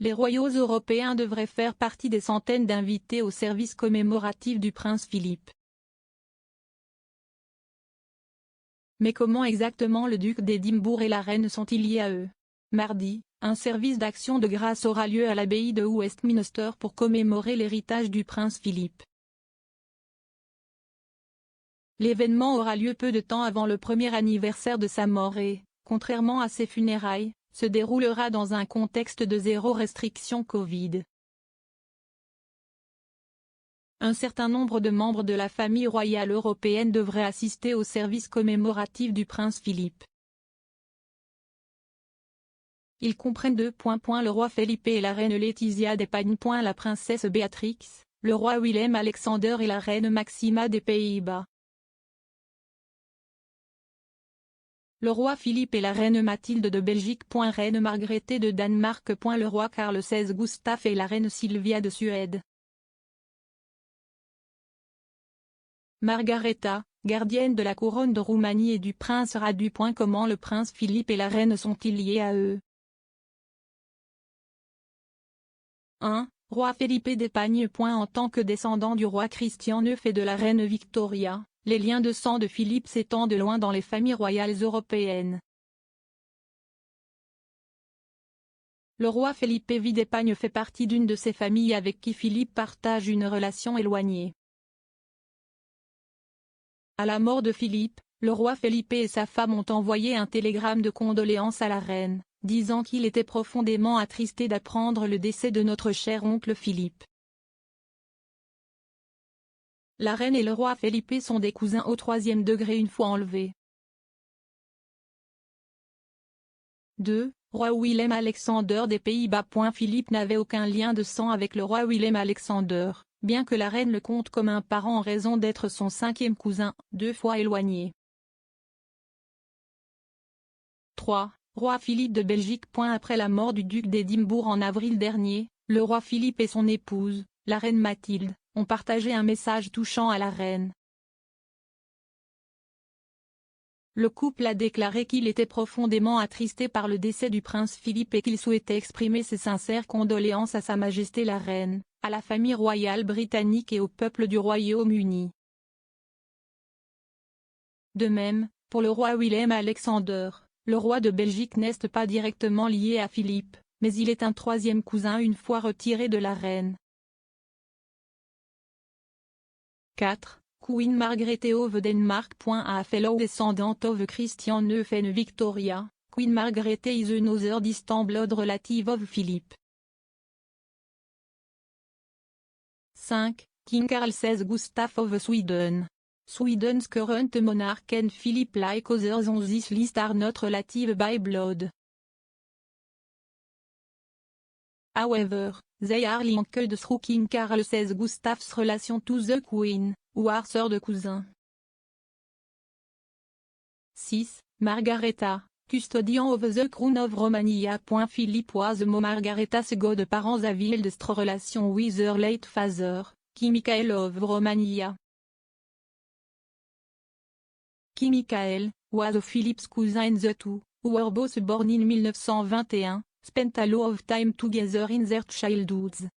Les royaux européens devraient faire partie des centaines d'invités au service commémoratif du prince Philippe. Mais comment exactement le duc d'Édimbourg et la reine sont-ils liés à eux? Mardi, un service d'action de grâce aura lieu à l'abbaye de Westminster pour commémorer l'héritage du prince Philippe. L'événement aura lieu peu de temps avant le premier anniversaire de sa mort et, contrairement à ses funérailles, se déroulera dans un contexte de zéro restriction Covid. Un certain nombre de membres de la famille royale européenne devraient assister au service commémoratif du prince Philippe. Ils comprennent le roi Felipe et la reine Laetitia d'Espagne. La princesse Béatrix, le roi Willem-Alexander et la reine Maxima des Pays-Bas. Le roi Philippe et la reine Mathilde de Belgique. Reine Margrethe de Danemark. Le roi Carl XVI Gustaf et la reine Sylvia de Suède. Margareta, gardienne de la couronne de Roumanie et du prince Radu. Comment le prince Philippe et la reine sont-ils liés à eux? 1. Roi Felipe d'Espagne. En tant que descendant du roi Christian IX et de la reine Victoria, les liens de sang de Philippe s'étendent loin dans les familles royales européennes. Le roi Felipe V d'Espagne fait partie d'une de ces familles avec qui Philippe partage une relation éloignée. À la mort de Philippe, le roi Felipe et sa femme ont envoyé un télégramme de condoléances à la reine, disant qu'il était profondément attristé d'apprendre le décès de notre cher oncle Philippe. La reine et le roi Felipe sont des cousins au troisième degré une fois enlevés. 2. Roi Willem-Alexander des Pays-Bas. Philippe n'avait aucun lien de sang avec le roi Willem-Alexander, bien que la reine le compte comme un parent en raison d'être son cinquième cousin, 2 fois éloigné. 3. Roi Philippe de Belgique. Après la mort du duc d'Édimbourg en avril dernier, le roi Philippe et son épouse, la reine Mathilde, ont partagé un message touchant à la reine. Le couple a déclaré qu'il était profondément attristé par le décès du prince Philippe et qu'il souhaitait exprimer ses sincères condoléances à Sa Majesté la Reine, à la famille royale britannique et au peuple du Royaume-Uni. De même, pour le roi Willem-Alexander, le roi de Belgique n'est pas directement lié à Philippe, mais il est un troisième cousin une fois retiré de la reine. 4. Queen Margrethe of Denmark. A fellow descendant of Christian IX and Victoria, Queen Margrethe is another distant blood relative of Philip. 5. King Carl XVI Gustaf of Sweden. Sweden's current monarch and Philip like others on this list are not relative by blood. However, they are linked through King Carl XVI Gustaf's relation to the Queen, ou are sœurs de cousins. 6. Margareta, custodian of the crown of Romania. Philip was Margareta's godparents avildest relation with her late father, King Michael of Romania. King Michael, was Philip's cousin and the two, who were both born in 1921, spent a lot of time together in their childhoods.